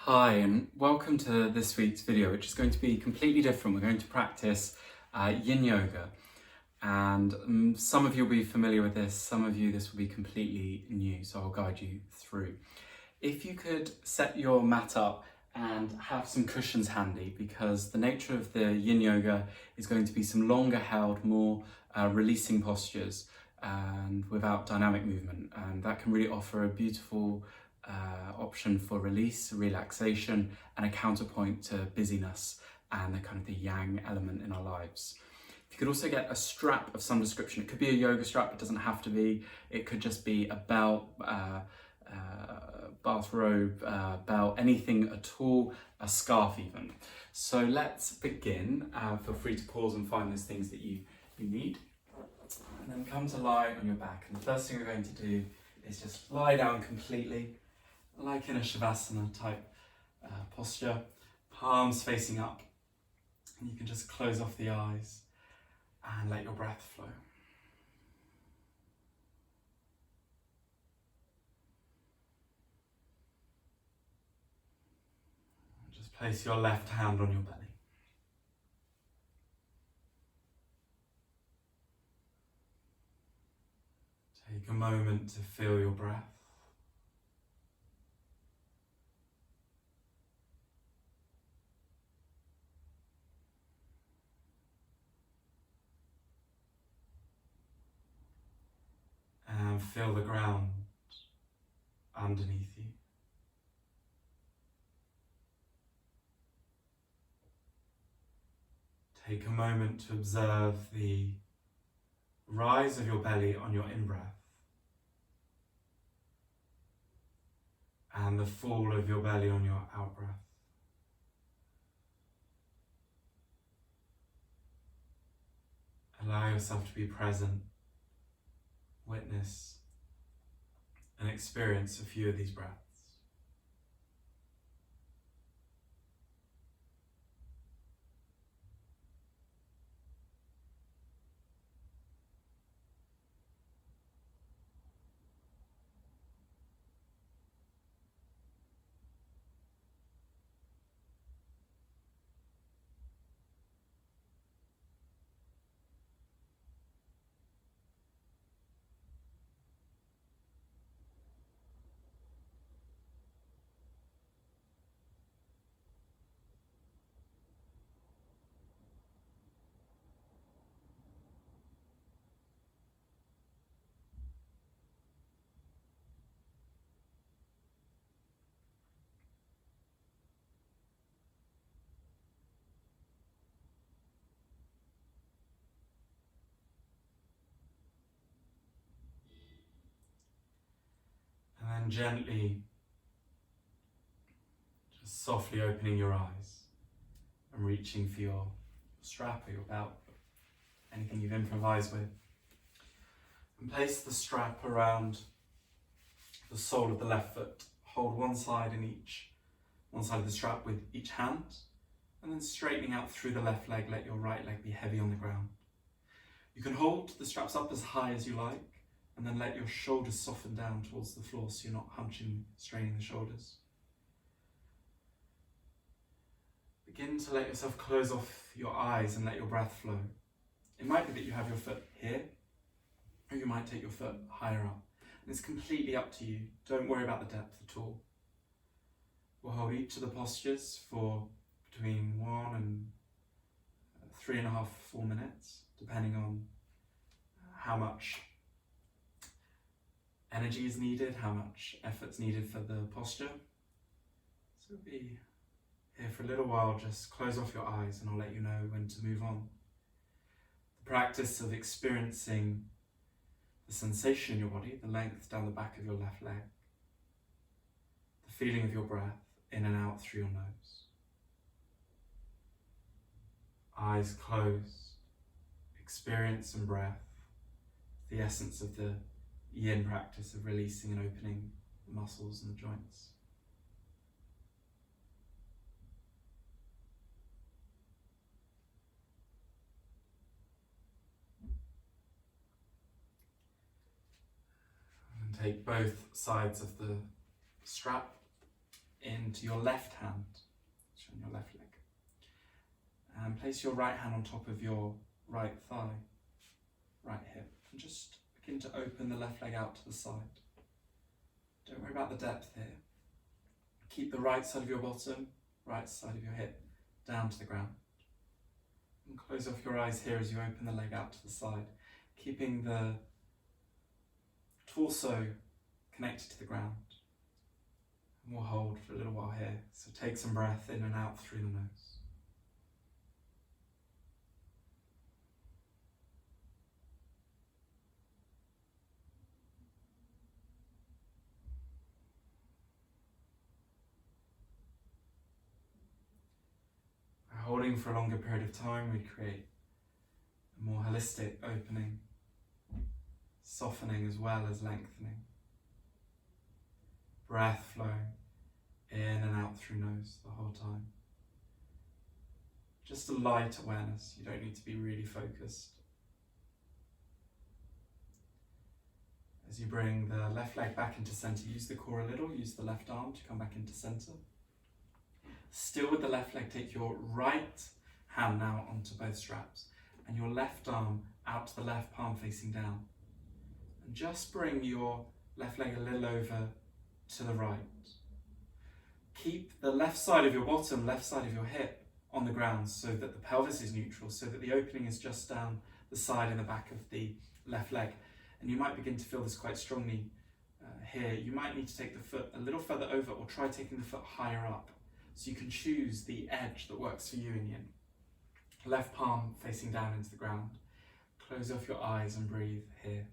Hi and welcome to this week's video, which is going to be completely different. We're going to practice Yin Yoga, and some of you will be familiar with this, some of you this will be completely new, so I'll guide you through. If you could set your mat up and have some cushions handy, because the nature of the Yin Yoga is going to be some longer held, more releasing postures and without dynamic movement, and that can really offer a beautiful option for release, relaxation, and a counterpoint to busyness and the kind of the yang element in our lives. If you could also get a strap of some description, it could be a yoga strap, it doesn't have to be, it could just be a belt, bathrobe, belt, anything at all, a scarf even. So let's begin. Feel free to pause and find those things that you need. And then come to lie on your back. And the first thing we're going to do is just lie down completely, like in a Shavasana type posture, palms facing up. And you can just close off the eyes and let your breath flow. Just place your left hand on your belly. Take a moment to feel your breath. And feel the ground underneath you. Take a moment to observe the rise of your belly on your in-breath and the fall of your belly on your out-breath. Allow yourself to be present, witness, and experience a few of these breaths. And then gently, just softly opening your eyes and reaching for your strap or your belt, anything you've improvised with. And place the strap around the sole of the left foot. Hold one side of the strap with each hand, and then straightening out through the left leg, let your right leg be heavy on the ground. You can hold the straps up as high as you like, and then let your shoulders soften down towards the floor so you're not hunching, straining the shoulders. Begin to let yourself close off your eyes and let your breath flow. It might be that you have your foot here, or you might take your foot higher up. And it's completely up to you. Don't worry about the depth at all. We'll hold each of the postures for between 1 and 3.5, 4 minutes, depending on how much energy is needed, how much effort's needed for the posture. So we'll be here for a little while. Just close off your eyes and I'll let you know when to move on. The practice of experiencing the sensation in your body, the length down the back of your left leg, the feeling of your breath in and out through your nose. Eyes closed, experience and breath, the essence of the Yin practice of releasing and opening the muscles and the joints. And take both sides of the strap into your left hand, on your left leg. And place your right hand on top of your right thigh, right hip, and just begin to open the left leg out to the side. Don't worry about the depth here. Keep the right side of your bottom, right side of your hip down to the ground. And close off your eyes here as you open the leg out to the side, keeping the torso connected to the ground. And we'll hold for a little while here. So take some breath in and out through the nose. By holding for a longer period of time, we create a more holistic opening, softening as well as lengthening. Breath flowing in and out through nose the whole time. Just a light awareness, you don't need to be really focused. As you bring the left leg back into center, use the core a little, use the left arm to come back into center. Still with the left leg, take your right hand now onto both straps and your left arm out to the left palm facing down. And just bring your left leg a little over to the right. Keep the left side of your bottom, left side of your hip on the ground so that the pelvis is neutral, so that the opening is just down the side and the back of the left leg. And you might begin to feel this quite strongly here. You might need to take the foot a little further over or try taking the foot higher up. So you can choose the edge that works for you in Yin. Left palm facing down into the ground. Close off your eyes and breathe here.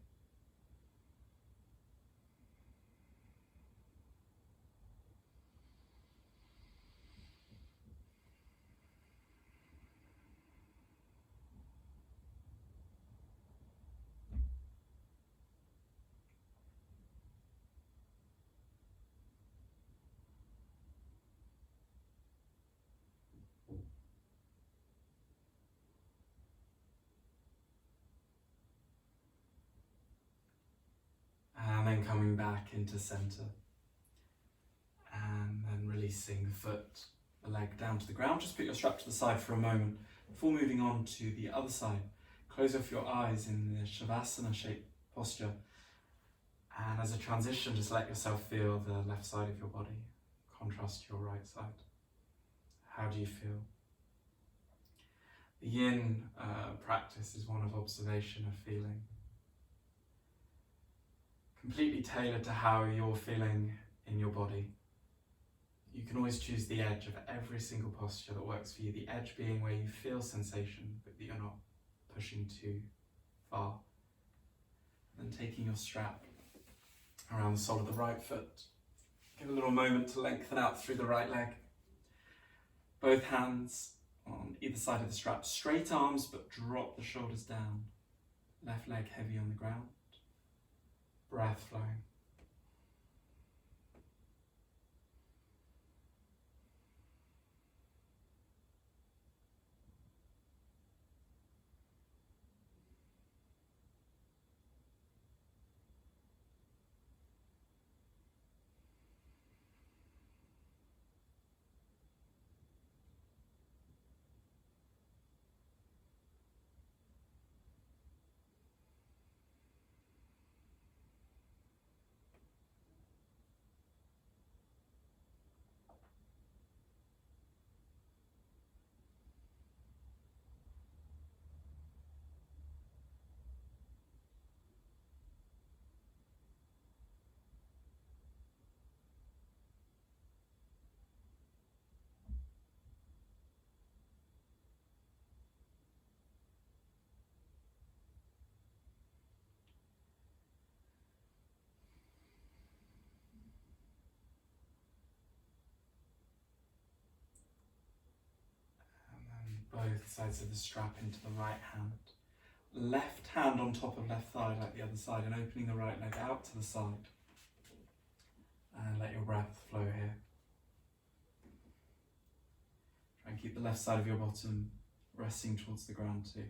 And then coming back into center. And then releasing the foot, the leg down to the ground. Just put your strap to the side for a moment before moving on to the other side. Close off your eyes in the Shavasana shaped posture. And as a transition, just let yourself feel the left side of your body contrast to your right side. How do you feel? The Yin practice is one of observation, of feeling. Completely tailored to how you're feeling in your body. You can always choose the edge of every single posture that works for you, the edge being where you feel sensation, but that you're not pushing too far. Then taking your strap around the sole of the right foot. Give a little moment to lengthen out through the right leg. Both hands on either side of the strap. Straight arms, but drop the shoulders down. Left leg heavy on the ground. Breath flowing. Both sides of the strap into the right hand. Left hand on top of left thigh like the other side, and opening the right leg out to the side. And let your breath flow here. Try and keep the left side of your bottom resting towards the ground too.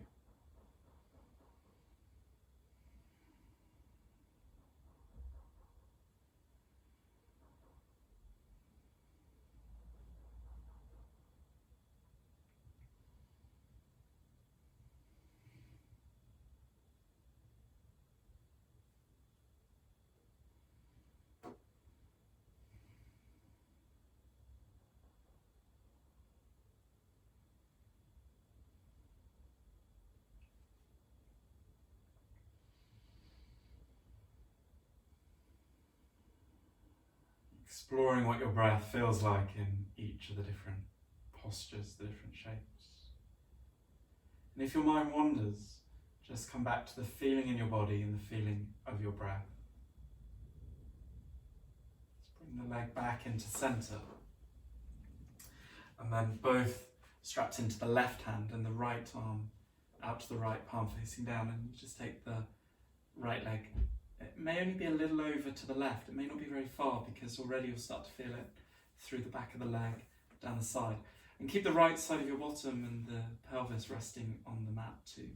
exploring what your breath feels like in each of the different postures, the different shapes. And if your mind wanders, just come back to the feeling in your body and the feeling of your breath. Let's bring the leg back into center. And then both strapped into the left hand and the right arm out to the right, palm facing down, and you just take the right leg. It may only be a little over to the left, it may not be very far because already you'll start to feel it through the back of the leg, down the side. And keep the right side of your bottom and the pelvis resting on the mat too.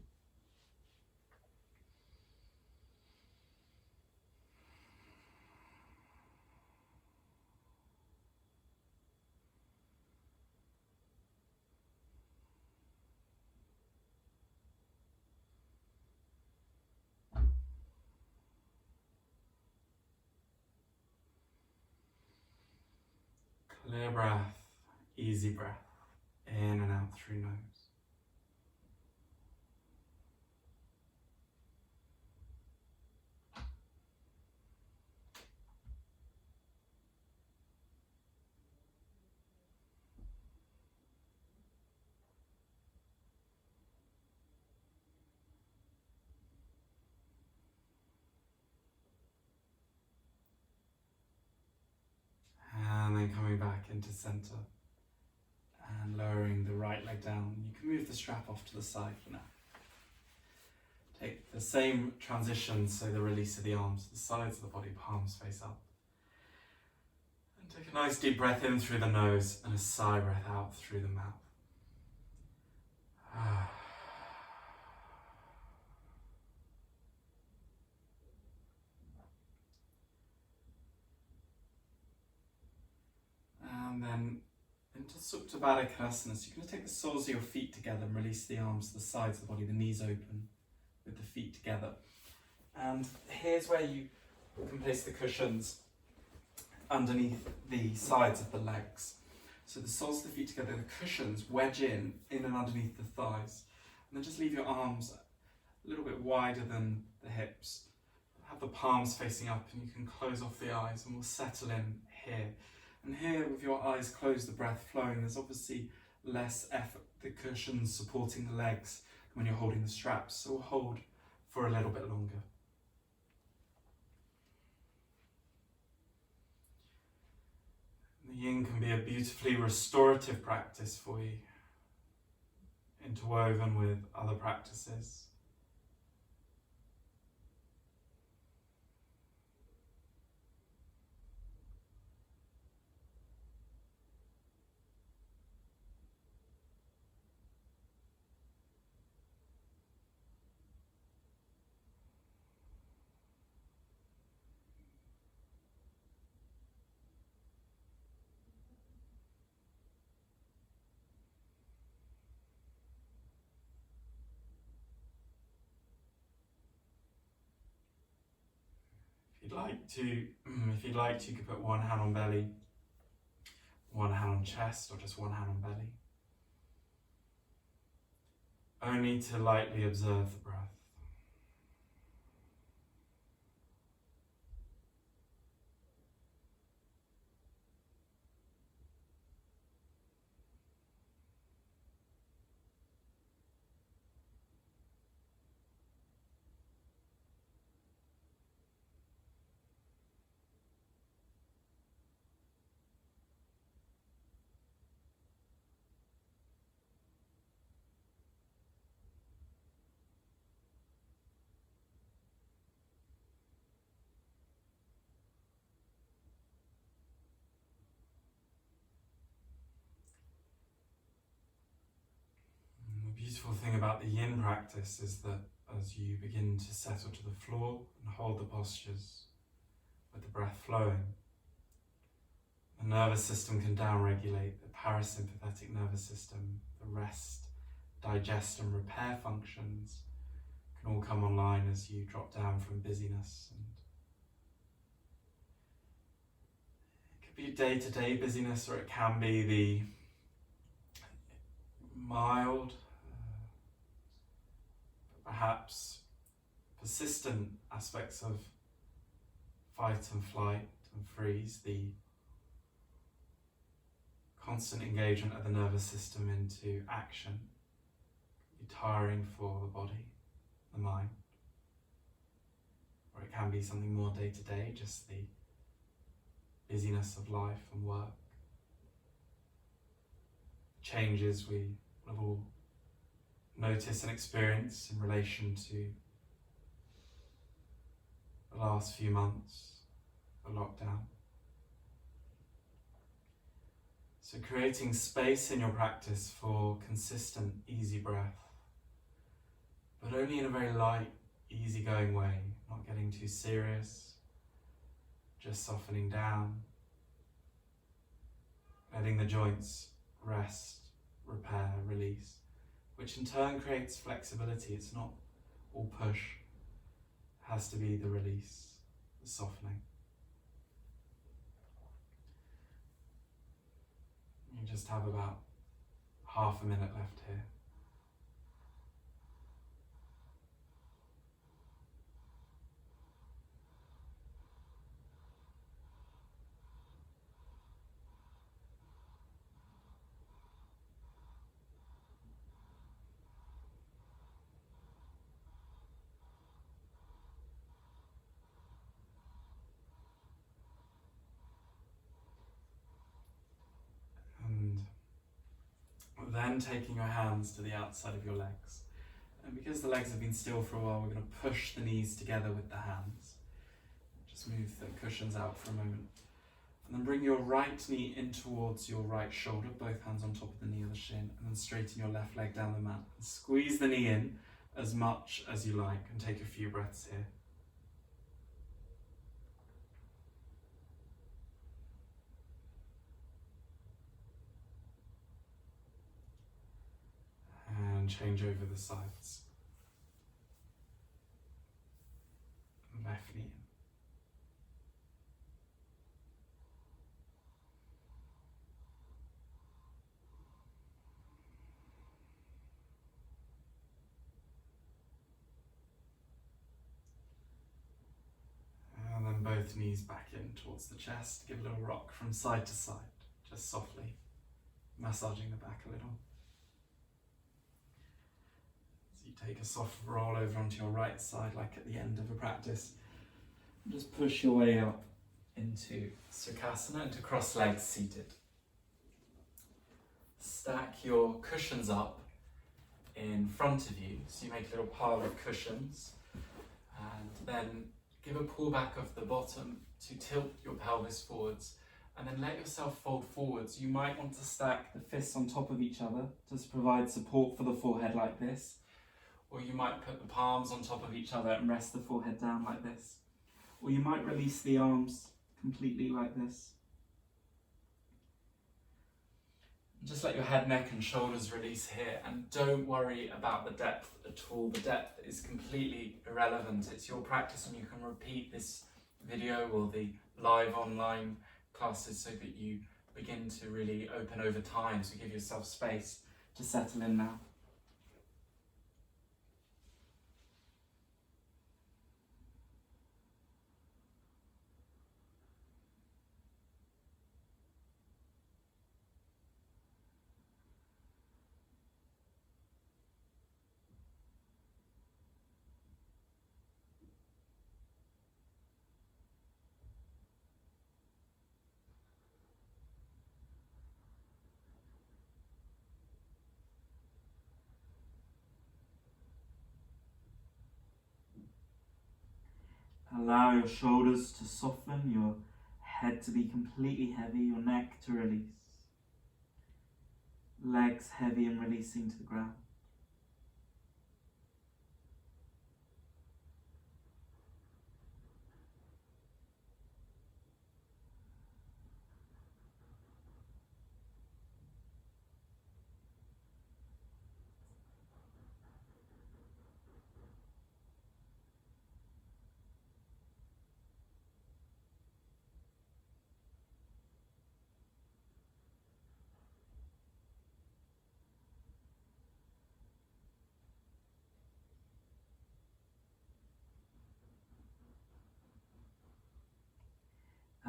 Clear breath, easy breath, in and out through nose. And then coming back into center and lowering the right leg down. You can move the strap off to the side for now. Take the same transition, so the release of the arms, the sides of the body, palms face up. And take a nice deep breath in through the nose and a sigh breath out through the mouth. And then into Supta Baddha Konasana. So you're going to take the soles of your feet together and release the arms to the sides of the body, the knees open with the feet together. And here's where you can place the cushions underneath the sides of the legs. So the soles of the feet together, the cushions wedge in and underneath the thighs. And then just leave your arms a little bit wider than the hips. Have the palms facing up and you can close off the eyes and we'll settle in here. And here, with your eyes closed, the breath flowing, there's obviously less effort, the cushions supporting the legs when you're holding the straps. So we'll hold for a little bit longer. The Yin can be a beautifully restorative practice for you, interwoven with other practices. If you'd like to, you could put one hand on belly, one hand on chest, or just one hand on belly. Only to lightly observe the breath. The beautiful thing about the Yin practice is that as you begin to settle to the floor and hold the postures with the breath flowing, the nervous system can downregulate, the parasympathetic nervous system, the rest, digest and repair functions can all come online as you drop down from busyness. And it could be day-to-day busyness, or it can be the mild, perhaps persistent aspects of fight and flight and freeze, the constant engagement of the nervous system into action. Be tiring for the body, the mind. Or it can be something more day to day, just the busyness of life and work. Changes we have all noticed and experienced in relation to the last few months of lockdown. So creating space in your practice for consistent, easy breath, but only in a very light, easygoing way, not getting too serious, just softening down, letting the joints rest, repair, release, which in turn creates flexibility. It's not all push, it has to be the release, the softening. You just have about half a minute left here. And then taking your hands to the outside of your legs. And because the legs have been still for a while, we're going to push the knees together with the hands. Just move the cushions out for a moment. And then bring your right knee in towards your right shoulder, both hands on top of the knee or the shin, and then straighten your left leg down the mat. And squeeze the knee in as much as you like, and take a few breaths here. And change over the sides. Left knee in. And then both knees back in towards the chest. Give a little rock from side to side, just softly massaging the back a little. So you take a soft roll over onto your right side, like at the end of a practice. And just push your way up into Sukhasana, into cross legs seated. Stack your cushions up in front of you, so you make a little pile of cushions, and then give a pull back of the bottom to tilt your pelvis forwards, and then let yourself fold forwards. You might want to stack the fists on top of each other to provide support for the forehead like this, or you might put the palms on top of each other and rest the forehead down like this, or you might release the arms completely like this. Just let your head, neck and shoulders release here, and don't worry about the depth at all. The depth is completely irrelevant. It's your practice, and you can repeat this video or the live online classes so that you begin to really open over time. So give yourself space to settle in now. Allow your shoulders to soften, your head to be completely heavy, your neck to release. Legs heavy and releasing to the ground.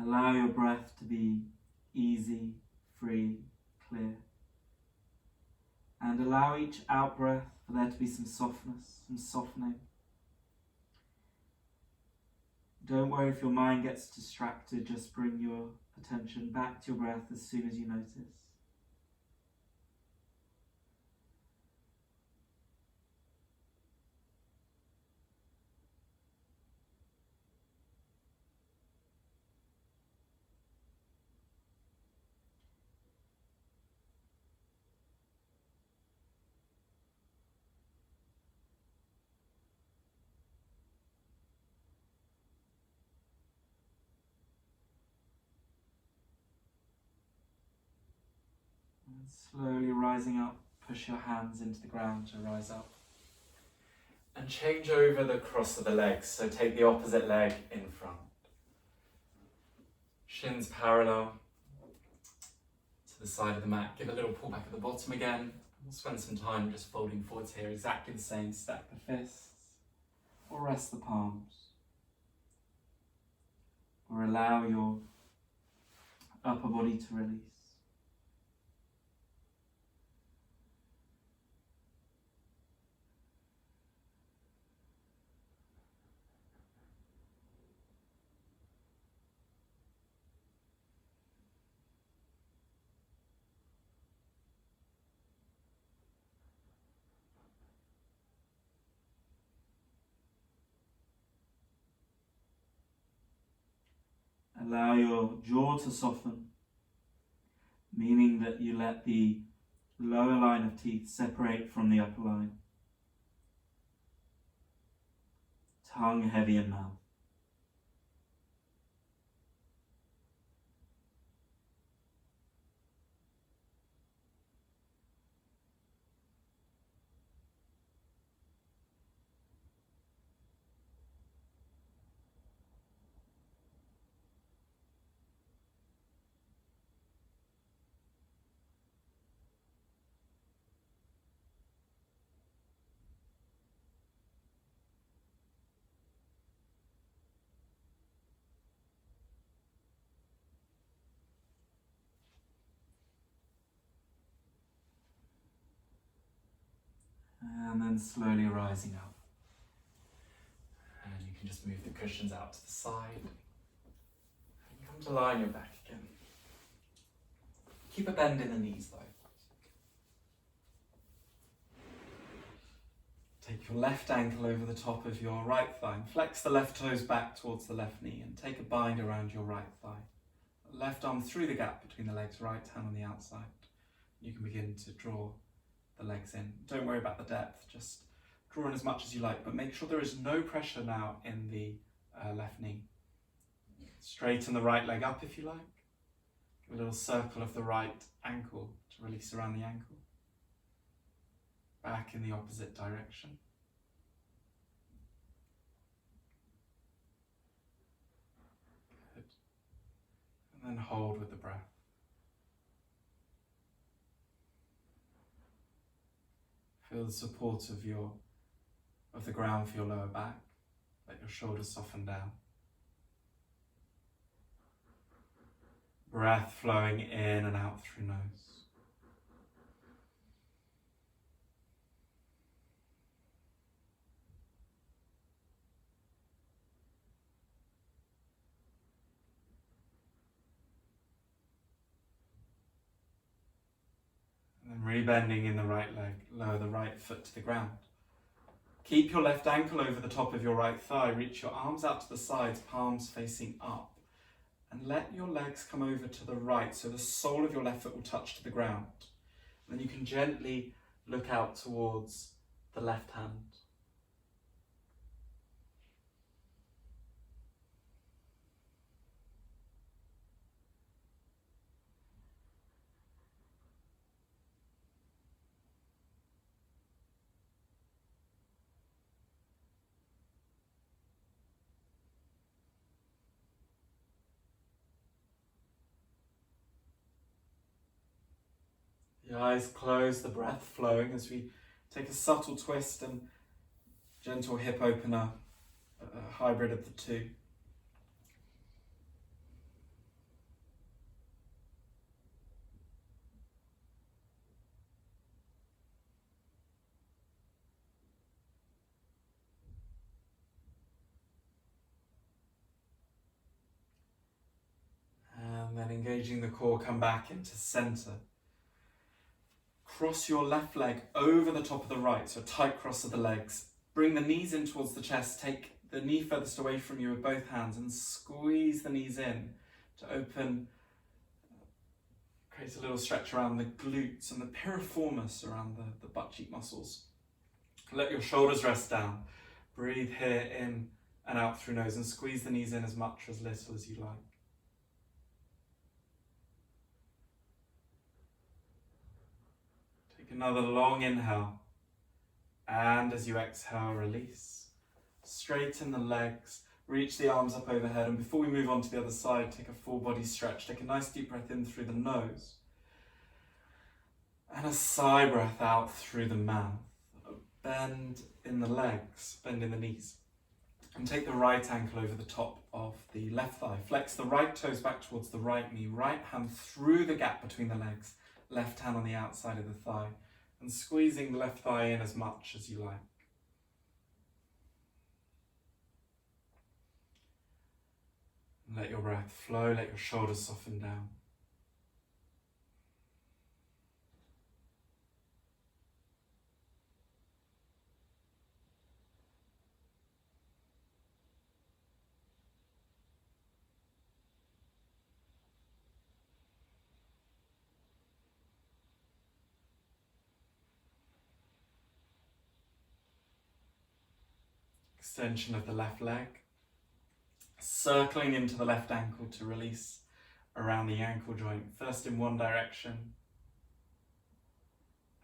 Allow your breath to be easy, free, clear. And allow each out-breath for there to be some softness, some softening. Don't worry if your mind gets distracted, just bring your attention back to your breath as soon as you notice. And slowly rising up, push your hands into the ground to rise up. And change over the cross of the legs, so take the opposite leg in front. Shins parallel to the side of the mat. Give a little pull back at the bottom again. We'll spend some time just folding forwards here, exactly the same. Stack the fists, or rest the palms. Or allow your upper body to release. Allow your jaw to soften, meaning that you let the lower line of teeth separate from the upper line. Tongue heavy in mouth. And then slowly rising up. And you can just move the cushions out to the side. And come to lie on your back again. Keep a bend in the knees though. Take your left ankle over the top of your right thigh and flex the left toes back towards the left knee and take a bind around your right thigh. Left arm through the gap between the legs, right hand on the outside. You can begin to draw the legs in. Don't worry about the depth, just draw in as much as you like, but make sure there is no pressure now in the left knee. Straighten the right leg up if you like. Give a little circle of the right ankle to release around the ankle. Back in the opposite direction. Good. And then hold with the breath. Feel the support of the ground for your lower back. Let your shoulders soften down. Breath flowing in and out through nose. And then rebending in the right leg, lower the right foot to the ground. Keep your left ankle over the top of your right thigh. Reach your arms out to the sides, palms facing up. And let your legs come over to the right, so the sole of your left foot will touch to the ground. And then you can gently look out towards the left hand. The eyes closed, the breath flowing as we take a subtle twist and gentle hip opener, a hybrid of the two. Engaging the core, come back into center. Cross your left leg over the top of the right, so a tight cross of the legs. Bring the knees in towards the chest, take the knee furthest away from you with both hands and squeeze the knees in to open, create a little stretch around the glutes and the piriformis around the butt cheek muscles. Let your shoulders rest down. Breathe here in and out through nose and squeeze the knees in as much or as little as you like. Take another long inhale, and as you exhale, release. Straighten the legs, reach the arms up overhead, and before we move on to the other side, take a full body stretch. Take a nice deep breath in through the nose, and a sigh breath out through the mouth. Bend in the legs, bend in the knees, and take the right ankle over the top of the left thigh. Flex the right toes back towards the right knee, right hand through the gap between the legs, left hand on the outside of the thigh, and squeezing the left thigh in as much as you like. And let your breath flow, let your shoulders soften down. Extension of the left leg, circling into the left ankle to release around the ankle joint, first in one direction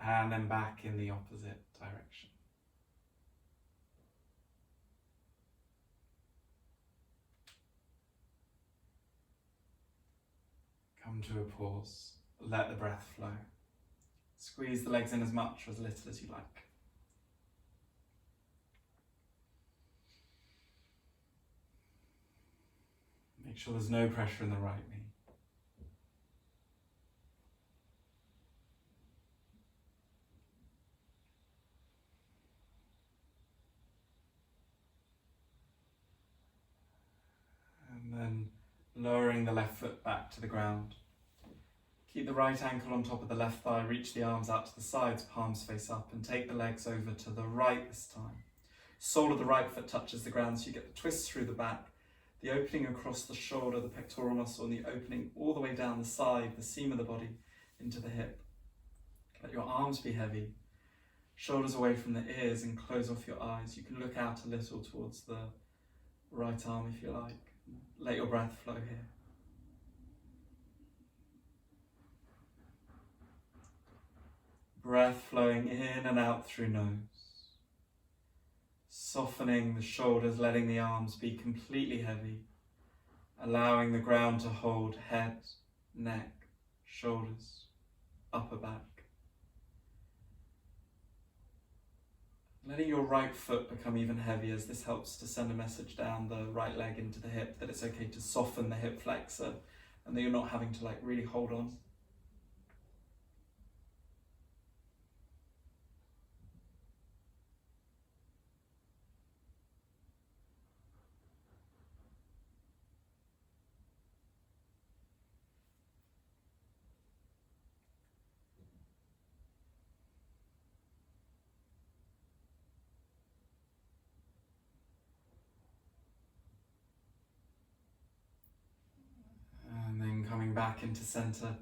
and then back in the opposite direction. Come to a pause, let the breath flow. Squeeze the legs in as much or as little as you like. Make sure there's no pressure in the right knee. And then lowering the left foot back to the ground. Keep the right ankle on top of the left thigh, reach the arms out to the sides, palms face up, and take the legs over to the right this time. Sole of the right foot touches the ground so you get the twist through the back, the opening across the shoulder, the pectoral muscle, and the opening all the way down the side, the seam of the body, into the hip. Let your arms be heavy, shoulders away from the ears, and close off your eyes. You can look out a little towards the right arm if you like. Let your breath flow here. Breath flowing in and out through nose. Softening the shoulders, letting the arms be completely heavy, allowing the ground to hold head, neck, shoulders, upper back. Letting your right foot become even heavier as this helps to send a message down the right leg into the hip that it's okay to soften the hip flexor and that you're not having to really hold on. Coming back into center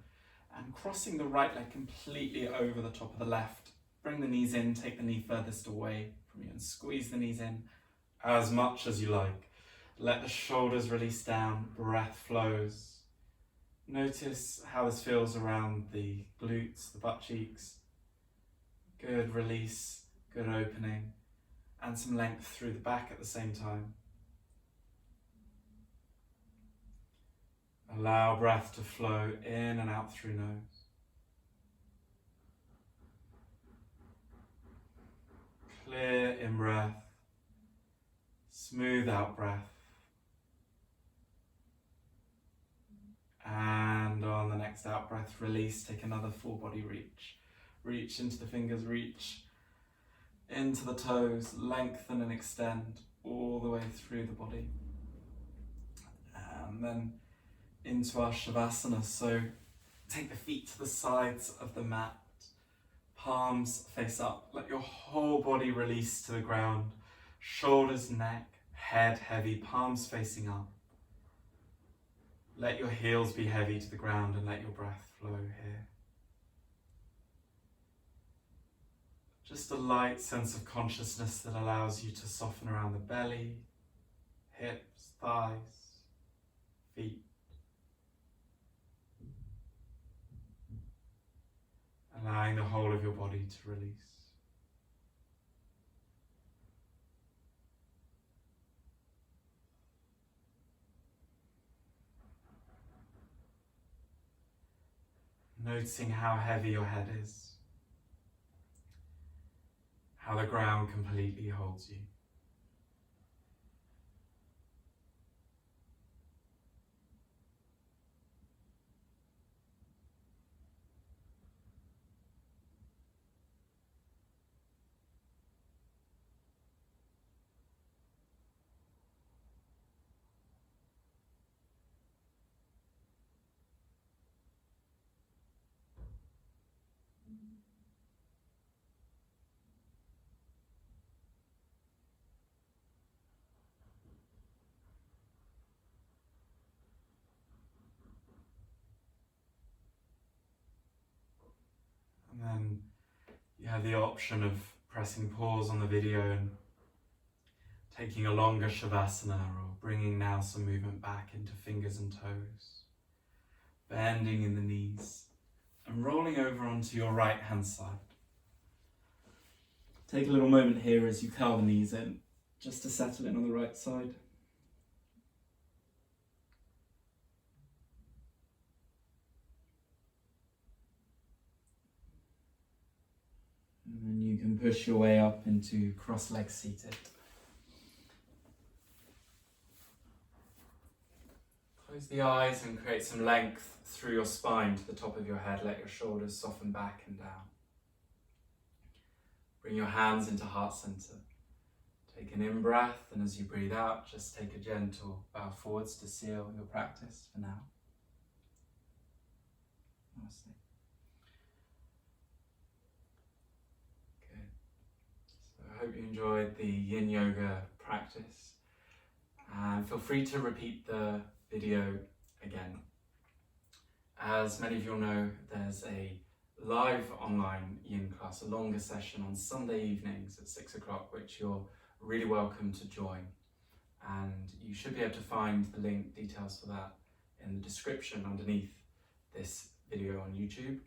and crossing the right leg completely over the top of the left. Bring the knees in, take the knee furthest away from you and squeeze the knees in as much as you like. Let the shoulders release down, breath flows. Notice how this feels around the glutes, the butt cheeks. Good release, good opening, and some length through the back at the same time. Allow breath to flow in and out through nose. Clear in breath, smooth out breath. And on the next out breath, release, take another full body reach. Reach into the fingers, reach into the toes, lengthen and extend all the way through the body. And then into our Shavasana. So take the feet to the sides of the mat, palms face up, let your whole body release to the ground, shoulders, neck, head heavy, palms facing up. Let your heels be heavy to the ground and let your breath flow here. Just a light sense of consciousness that allows you to soften around the belly, hips, thighs, feet. Allowing the whole of your body to release. Noticing how heavy your head is, how the ground completely holds you. And then you have the option of pressing pause on the video and taking a longer Shavasana, or bringing now some movement back into fingers and toes, bending in the knees and rolling over onto your right hand side. Take a little moment here as you curl the knees in, just to settle in on the right side. And then you can push your way up into cross-legged seated. Close the eyes and create some length through your spine to the top of your head. Let your shoulders soften back and down. Bring your hands into heart center. Take an in-breath, and as you breathe out, just take a gentle bow forwards to seal your practice for now. Namaste. Good. So I hope you enjoyed the Yin Yoga practice. And feel free to repeat the video again. As many of you will know, there's a live online Yin class, a longer session on Sunday evenings at 6 o'clock, which you're really welcome to join. And you should be able to find the link, details for that, in the description underneath this video on YouTube.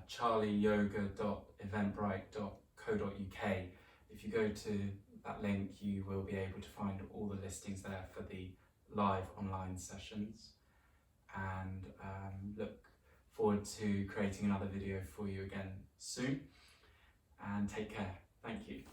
charlieyoga.eventbrite.co.uk. If you go to that link, you will be able to find all the listings there for the live online sessions. And look forward to creating another video for you again soon. And take care. Thank you.